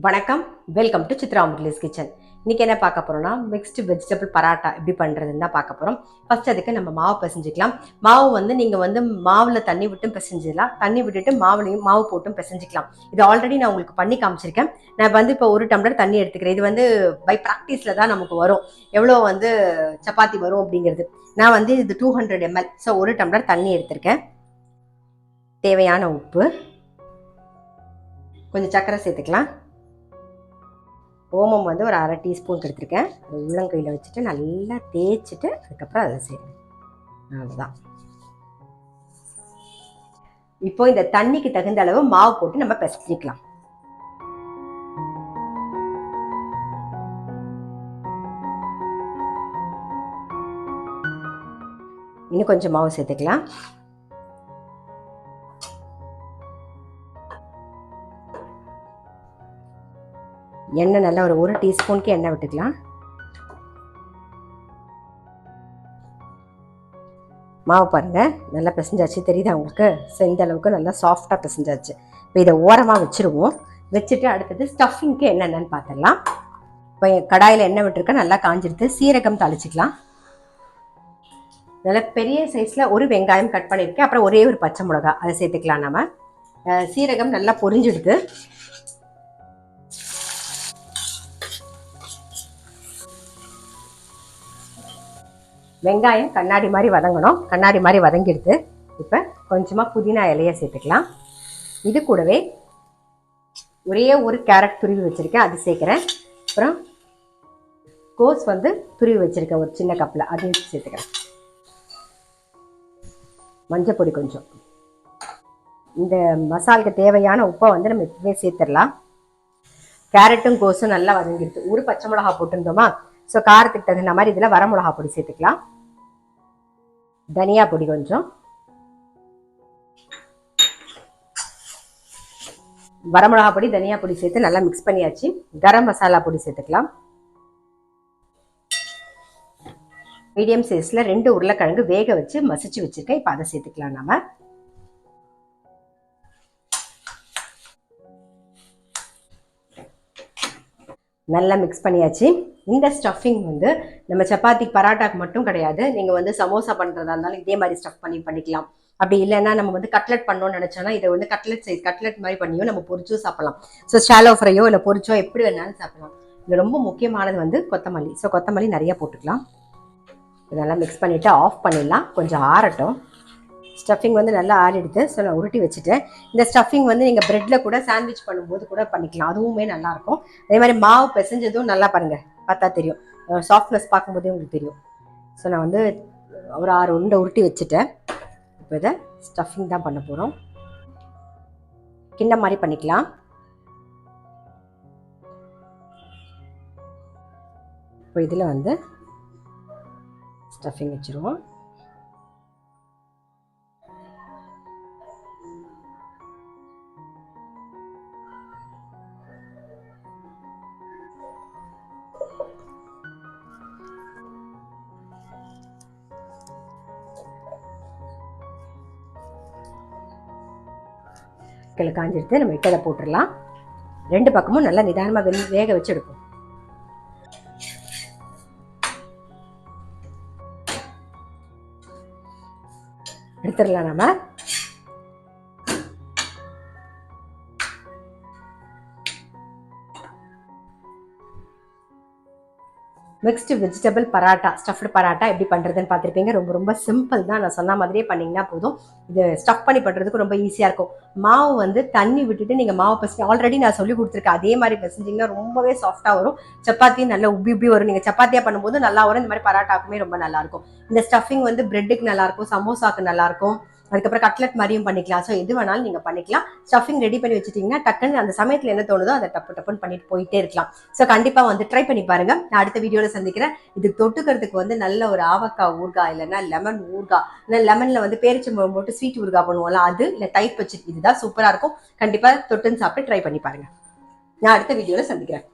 வணக்கம், welcome to Chitra Murali's kitchen. இன்னைக்கு என்ன பார்க்க போறோம்னா மிக்ஸ்டு வெஜிடபிள் பராட்டா எப்படி பண்றதுன்னு தான் பார்க்க போறோம். ஃபர்ஸ்ட் அதுக்கு நம்ம மாவு பிசைஞ்சிக்கலாம். மாவு நீங்க மாவுல தண்ணி விட்டும் பிசைஞ்சிடலாம், தண்ணி விட்டுட்டு மாவு போட்டும் பிசைஞ்சிக்கலாம். இது ஆல்ரெடி நான் உங்களுக்கு பண்ணி காமிச்சிருக்கேன். நான் இப்போ 1 டம்ளர் தண்ணி எடுத்துக்கிறேன். இது பை ப்ராக்டிஸ்ல தான் நமக்கு வரும் எவ்வளோ சப்பாத்தி வரும் அப்படிங்கிறது. நான் இது 200 ml, ஸோ 1 டம்ளர் தண்ணி எடுத்திருக்கேன். தேவையான உப்பு, கொஞ்சம் சர்க்கரை சேர்த்துக்கலாம். ஓமம் ஒரு அரை டீஸ்பூன் எடுத்துருக்கேன். அது உள்ளங்கையில் வச்சுட்டு நல்லா தேய்ச்சிட்டு அதுக்கப்புறம் அதை செய்யணும். அவ்வளோதான். இப்போ இந்த தண்ணிக்கு தகுந்த அளவு மாவு போட்டு நம்ம பிசைஞ்சிக்கலாம். இன்னும் கொஞ்சம் மாவு சேர்த்துக்கலாம். எண்ணெய் நல்லா ஒரு டீஸ்பூனுக்கு எண்ணெய் விட்டுக்கலாம். மாவு பாருங்க நல்லா பிசைஞ்சாச்சு, தெரியுதா உங்களுக்கு? இந்த அளவுக்கு நல்லா சாஃப்டாக பிசைஞ்சாச்சு. இப்போ இதை ஓரமாக வச்சுருவோம். வச்சுட்டு அடுத்தது ஸ்டஃபிங்க்கு என்னென்னு பார்த்துடலாம். இப்போ கடாயில் எண்ணெய் விட்டுருக்க நல்லா காஞ்சிடுது. சீரகம் தாளிச்சிக்கலாம். நல்லா பெரிய சைஸில் ஒரு வெங்காயம் கட் பண்ணியிருக்கேன். அப்புறம் ஒரே ஒரு பச்சை மிளகா அதை சேர்த்துக்கலாம். நம்ம சீரகம் நல்லா பொரிஞ்சிடுது. வெங்காயம் கண்ணாடி மாதிரி வதங்கணும். கண்ணாடி மாதிரி வதங்கிடுது. இப்போ கொஞ்சமாக புதினா இலையை சேர்த்துக்கலாம். இது கூடவே ஒரே ஒரு கேரட் துருவி வச்சுருக்கேன், அது சேர்க்குறேன். அப்புறம் கோஸ் துருவி வச்சுருக்கேன் ஒரு சின்ன கப்பில், அது சேர்த்துக்கிறேன். மஞ்சள் பொடி கொஞ்சம். இந்த மசாலுக்கு தேவையான உப்பை நம்ம இப்பவே சேர்த்துடலாம். கேரட்டும் கோஸும் நல்லா வதங்கிடுது. ஒரு பச்சை மிளகா போட்டிருந்தோமா, ஸோ காரத்துக்கு தகுந்த மாதிரி இதில் வர மிளகா பொடி சேர்த்துக்கலாம். தனியா பொடி கொஞ்சம், வரமிளகா பொடி, தனியா பொடி சேர்த்து நல்லா மிக்ஸ் பண்ணியாச்சு. கரம் மசாலா பொடி சேர்த்துக்கலாம். மீடியம் சைஸ்ல 2 உருளைக்கிழங்கு வேக வச்சு மசிச்சு வச்சிருக்கேன். இப்போ அதை சேர்த்துக்கலாம். நம்ம நல்லா மிக்ஸ் பண்ணியாச்சு. இந்த ஸ்டஃபிங் நம்ம சப்பாத்தி பராட்டாக்கு மட்டும் கிடையாது. நீங்கள் சமோசா பண்ணுறதா இருந்தாலும் இதே மாதிரி ஸ்டஃப் பண்ணிக்கலாம். அப்படி இல்லைன்னா நம்ம கட்லெட் பண்ணோம்னு நினச்சோன்னா இதை கட்லெட் மாதிரி பண்ணியும் நம்ம பொரிச்சோ சாப்பிடலாம். ஸோ ஷாலோ ஃப்ரையோ இல்லை பொரிச்சோ எப்படி வேணாலும் சாப்பிடலாம். இது ரொம்ப முக்கியமானது கொத்தமல்லி. ஸோ கொத்தமல்லி நிறைய போட்டுக்கலாம். இதெல்லாம் மிக்ஸ் பண்ணிவிட்டு ஆஃப் பண்ணிடலாம். கொஞ்சம் ஆறட்டும். ஸ்டஃபிங் நல்லா ஆறிடுது. ஸோ நான் உருட்டி வச்சுட்டேன். இந்த ஸ்டஃபிங் நீங்கள் ப்ரெட்டில் கூட சாண்ட்விச் பண்ணும்போது கூட பண்ணிக்கலாம், அதுவுமே நல்லாயிருக்கும். அதே மாதிரி மாவு பிசைஞ்சதும் நல்லா பாருங்கள், பார்த்தா தெரியும், சாஃப்ட்னஸ் பார்க்கும்போதே உங்களுக்கு தெரியும். ஸோ நான் ஒரு 6 உருண்டை உருட்டி வச்சுட்டேன். இப்போ இதை ஸ்டஃபிங் தான் பண்ண போகிறோம். கிண்ணம் மாதிரி பண்ணிக்கலாம். இப்போ இதில் ஸ்டஃபிங் வச்சுருவோம். காஞ்சிடுத்து. நம்ம இட்டதை போட்டுடலாம். 2 பக்கமும் நல்லா நிதானமாக வேக வச்சு எடுப்போம். எடுத்துடலாம். நம்ம mixed vegetable parotta, stuffed parotta எப்படி பண்ணுறதுன்னு பார்த்துருப்பீங்க. ரொம்ப ரொம்ப சிம்பிள் தான். நான் சொன்ன மாதிரியே பண்ணிங்கன்னா போதும். இது ஸ்டஃப் பண்ணி பண்ணுறதுக்கு ரொம்ப ஈஸியாக இருக்கும். மாவு தண்ணி விட்டுட்டு நீங்கள் மாவு பிசைஞ்சு ஆல்ரெடி நான் சொல்லி கொடுத்துருக்கேன். அதே மாதிரி பிசைஞ்சிங்கன்னா ரொம்பவே சாஃப்டாக வரும். சப்பாத்தியும் நல்லா உப்பி வரும். நீங்கள் சப்பாத்தியாக பண்ணும்போது நல்லா வரும். இந்த மாதிரி பராட்டாக்குமே ரொம்ப நல்லாயிருக்கும். இந்த ஸ்டஃபிங் பிரெட்டுக்கு நல்லாயிருக்கும், சமோசாவுக்கு நல்லாயிருக்கும், அதுக்கப்புறம் கட்லெட் மாதிரியும் பண்ணிக்கலாம். ஸோ எது வேணாலும் நீங்கள் பண்ணிக்கலாம். ஸ்டஃபிங் ரெடி பண்ணி வச்சுட்டிங்கன்னா டக்குன்னு அந்த சமயத்தில் என்ன தோணுதோ அதை டப்புன்னு பண்ணிட்டு போயிட்டே இருக்கலாம். ஸோ கண்டிப்பாக ட்ரை பண்ணி பாருங்கள். நான் அடுத்த வீடியோவில் சந்திக்கிறேன். இது தொட்டுக்கிறதுக்கு நல்ல ஒரு ஆவக்காய் ஊறுகாய், இல்லைன்னா லெமன் ஊறுகாய், இல்லை லெமனில் பேரிச்சம்பழம் போட்டு ஸ்வீட் ஊறுகாய் பண்ணுவோம்ல, அது இல்லை தயிர் பச்சடி, இதுதான் சூப்பராக இருக்கும். கண்டிப்பாக தொட்டுன்னு சாப்பிட்டு ட்ரை பண்ணி பாருங்கள். நான் அடுத்த வீடியோவில் சந்திக்கிறேன்.